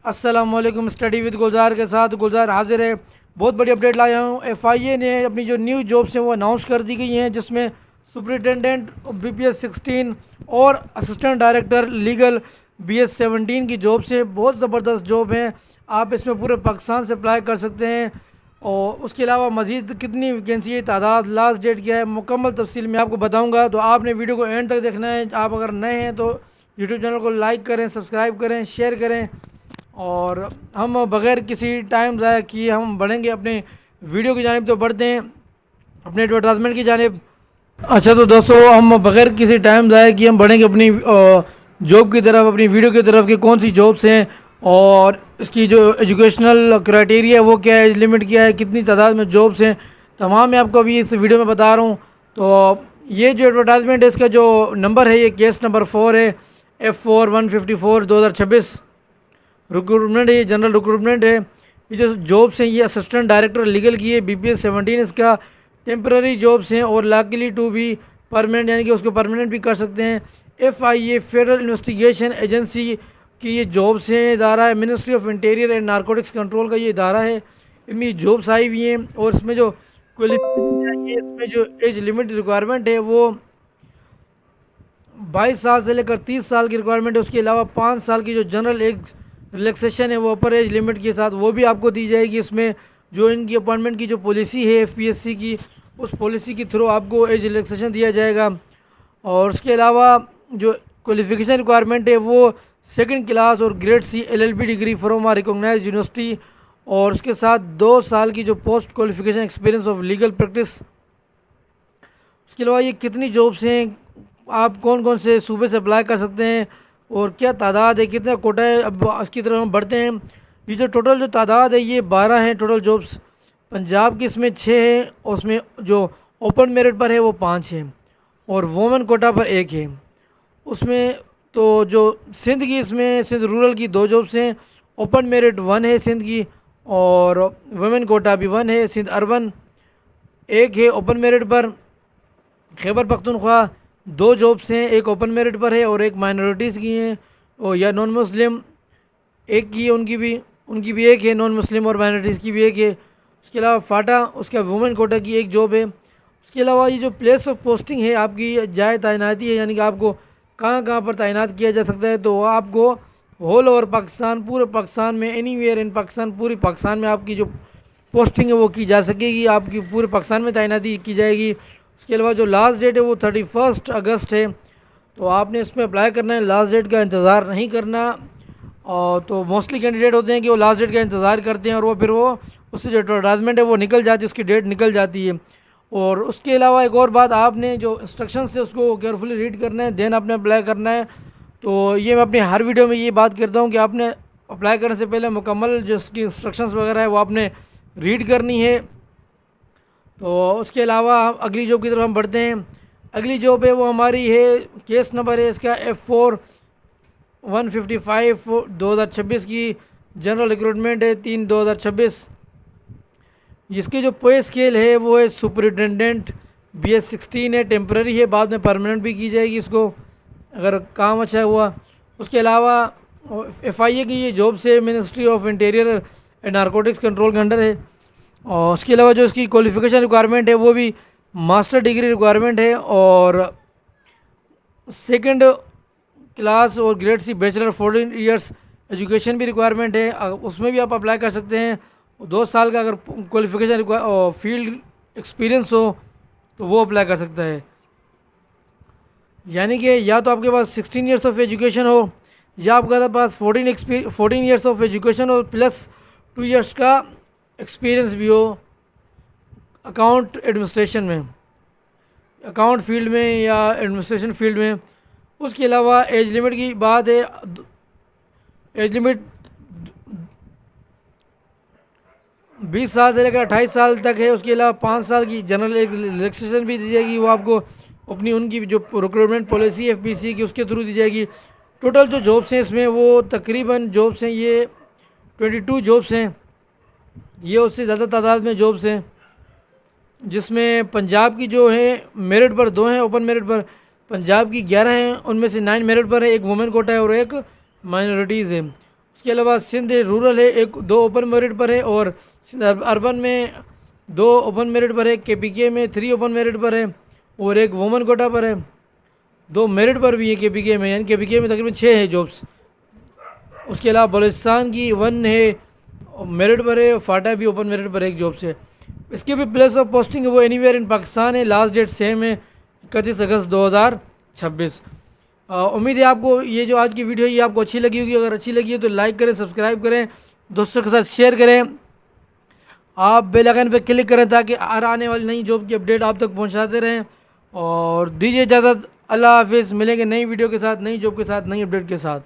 अस्सलामुअलैकुम। Study with गुलजार के साथ गुलजार हाजिर है। बहुत बड़ी अपडेट लाया हूँ। एफआईए ने अपनी जो न्यू जॉब्स हैं वो अनाउंस कर दी गई हैं, जिसमें सुपरिटेंडेंट BS 16 और असिस्टेंट डायरेक्टर लीगल BS 17 की जॉब्स हैं। बहुत ज़बरदस्त जॉब हैं। आप इसमें पूरे पाकिस्तान से अप्लाई कर सकते हैं। और उसके अलावा मज़ीद कितनी वैकेंसी है, तादाद, लास्ट डेट क्या है, मुकम्मल तफसील मैं आपको बताऊँगा। तो आपने वीडियो को एंड तक देखना है। आप अगर नए हैं तो यूट्यूब चैनल को लाइक करें, सब्सक्राइब करें, शेयर करें। और हम बग़ैर किसी टाइम ज़ाया किए हम बढ़ेंगे अपने वीडियो की जानिब। तो बढ़ते हैं अपने एडवर्टाइजमेंट की जानिब। अच्छा तो दोस्तों, हम बग़ैर किसी टाइम ज़ाया किए हम बढ़ेंगे अपनी जॉब की तरफ, अपनी वीडियो की तरफ कि कौन सी जॉब्स हैं और इसकी जो एजुकेशनल क्राइटेरिया है वो क्या है, एज लिमिट क्या है, कितनी तादाद में जॉब्स हैं, तमाम मैं आपको अभी इस वीडियो में बता रहा हूँ। तो ये जो एडवर्टाइजमेंट है इसका जो नंबर है, ये केस नंबर 4 है, F4154 2026। रिक्रूटमेंट है, ये जनरल रिक्रूटमेंट है। ये जो जॉब्स हैं ये असिस्टेंट डायरेक्टर लीगल की है, BPS 17 इसका टेम्पररी जॉब्स हैं और लाकिली टू बी परमानेंट, यानी कि उसको परमानेंट भी कर सकते हैं। FIA फेडरल इन्वेस्टिगेशन एजेंसी की ये जॉब्स हैं, इदारा है। Ministry of interior and narcotics control का ये इदारा है। इनमें जॉब्स आई हुई हैं और इसमें जो क्वालिफिकेशन है, इसमें जो एज लिमिट रिक्वायरमेंट है वो 22 साल से लेकर 30 साल की रिक्वायरमेंट है। उसके अलावा 5 साल की जो जनरल एज रिलैक्सेशन है वो अपर एज लिमिट के साथ वो भी आपको दी जाएगी। इसमें जो इनकी अपॉइंटमेंट की जो पॉलिसी है FPSC की, उस पॉलिसी के थ्रू आपको एज रिलैक्सेशन दिया जाएगा। और उसके अलावा जो क्वालिफिकेशन रिक्वायरमेंट है वो सेकंड क्लास और grade C LLB degree from a recognise university, और उसके साथ 2 साल की जो post qualification experience of legal practice. उसके अलावा ये कितनी जॉब्स हैं, आप कौन कौन से सूबे से अप्लाई कर सकते हैं और क्या तादाद है, कितना कोटा है, अब इसकी तरफ हम बढ़ते हैं। ये जो टोटल जो तादाद है ये 12 हैं टोटल जॉब्स। पंजाब की इसमें 6 है और उसमें जो ओपन मेरिट पर है वो 5 है और वोमेन कोटा पर 1 है उसमें। तो जो सिंध की, इसमें सिंध रूरल की 2 जॉब्स हैं। ओपन मेरिट 1 है सिंध की और वुमेन कोटा भी 1 है। सिंध अर्बन 1 है ओपन मेरिट पर। खैबर पख्तूनख्वा 2 जॉब्स हैं, एक ओपन मेरिट पर है और एक माइनॉरिटीज़ की हैं और या नॉन मुस्लिम एक की है, उनकी भी 1 है, नॉन मुस्लिम और माइनॉरिटीज़ की भी 1 है। उसके अलावा फाटा, उसका वुमेन कोटा की 1 जॉब है। उसके अलावा ये जो प्लेस ऑफ पोस्टिंग है आपकी जाए तैनाती है, यानी कि आपको कहाँ कहाँ पर तैनात किया जा सकता है। तो आपको होल ओवर पाकिस्तान, पूरे पाकिस्तान में, एनी वेयर इन पाकिस्तान, पूरी पाकिस्तान में आपकी जो पोस्टिंग है वो की जा सकेगी, आपकी पूरे पाकिस्तान में तैनाती की जाएगी। उसके अलावा जो लास्ट डेट है वो 31 अगस्त है। तो आपने इसमें अप्लाई करना है, लास्ट डेट का इंतज़ार नहीं करना। और तो मोस्टली कैंडिडेट होते हैं कि वो लास्ट डेट का इंतज़ार करते हैं और वो फिर वो उससे जो एडवर्टाइजमेंट है वो निकल जाती है, उसकी डेट निकल जाती है। और उसके अलावा एक और बात, आपने जो इंस्ट्रक्शंस है उसको केयरफुली रीड करना है, देन आपने अप्लाई करना है। तो ये मैं अपनी हर वीडियो में ये बात करता हूँ कि आपने अप्लाई करने से पहले मुकम्मल जो उसकी इंस्ट्रक्शंस वगैरह है वो आपने रीड करनी है। तो उसके अलावा अगली जॉब की तरफ हम बढ़ते हैं। अगली जॉब है वो हमारी है, केस नंबर है इसका F4155 2026 की जनरल रिक्रूटमेंट है 3/2026। इसकी जो पे स्केल है वो है सुपरिटेंडेंट BS 16 है, टेम्पररी है, बाद में परमानेंट भी की जाएगी इसको अगर काम अच्छा हुआ। उसके अलावा FIA की ये जॉब से ministry of interior and narcotics control के अंडर है। और उसके अलावा जो इसकी क्वालिफिकेशन रिक्वायरमेंट है वो भी मास्टर डिग्री रिक्वायरमेंट है और सेकंड क्लास और grade C bachelor 14 years education भी रिक्वायरमेंट है, उसमें भी आप अप्लाई कर सकते हैं। 2 साल का अगर क्वालिफिकेशन फील्ड एक्सपीरियंस हो तो वो अप्लाई कर सकता है। यानी कि या तो आपके पास 16 इयर्स ऑफ एजुकेशन हो या आपके पास 14 इयर्स ऑफ एजुकेशन हो प्लस 2 इयर्स का एक्सपीरियंस भी हो अकाउंट एडमिनिस्ट्रेशन में, अकाउंट फील्ड में या एडमिनिस्ट्रेशन फील्ड में। उसके अलावा एज लिमिट की बात है, एज लिमिट 20 साल से लेकर 28 साल तक है। उसके अलावा 5 साल की जनरल एक रिलैक्सेशन भी दी जाएगी, वो आपको अपनी उनकी जो रिक्रूटमेंट पॉलिसी FPC की उसके थ्रू दी जाएगी। टोटल जो जॉब्स हैं इसमें वो तकरीबन जॉब्स हैं ये 22 जॉब्स हैं, ये उससे ज़्यादा तादाद में जॉब्स हैं। जिसमें पंजाब की जो है मेरिट पर 2 हैं, ओपन मेरिट पर पंजाब की 11 हैं, उनमें से 9 मेरिट पर है, एक वुमेन कोटा है और एक माइनॉरिटीज़ है। इसके अलावा सिंध रूरल है, एक 2 ओपन मेरिट पर है, और सिंध अर्बन में 2 ओपन मेरिट पर है, केपीके में 3 ओपन मेरिट पर है, और एक वुमन कोटा पर है, 2 मेरिट पर भी है केपीके में, यानी केपीके में तकरीबन 6 है जॉब्स। उसके अलावा बलूचिस्तान की 1 है मेरिट पर है, फाटा भी ओपन मेरिट पर एक जॉब से। इसके भी प्लेस ऑफ पोस्टिंग है वो एनीवेयर इन पाकिस्तान है, लास्ट डेट सेम है 31 अगस्त 2026। उम्मीद है आपको ये जो आज की वीडियो है ये आपको अच्छी लगी होगी। अगर अच्छी लगी है तो लाइक करें, सब्सक्राइब करें, दोस्तों के साथ शेयर करें, आप बेल आइकन पर क्लिक करें ताकि आने वाली नई जॉब की अपडेट आप तक पहुंचाते रहें। और दीजिए इजाज़त, अल्लाह हाफिज़। मिलेंगे नई वीडियो के साथ, नई जॉब के साथ, नई अपडेट के साथ।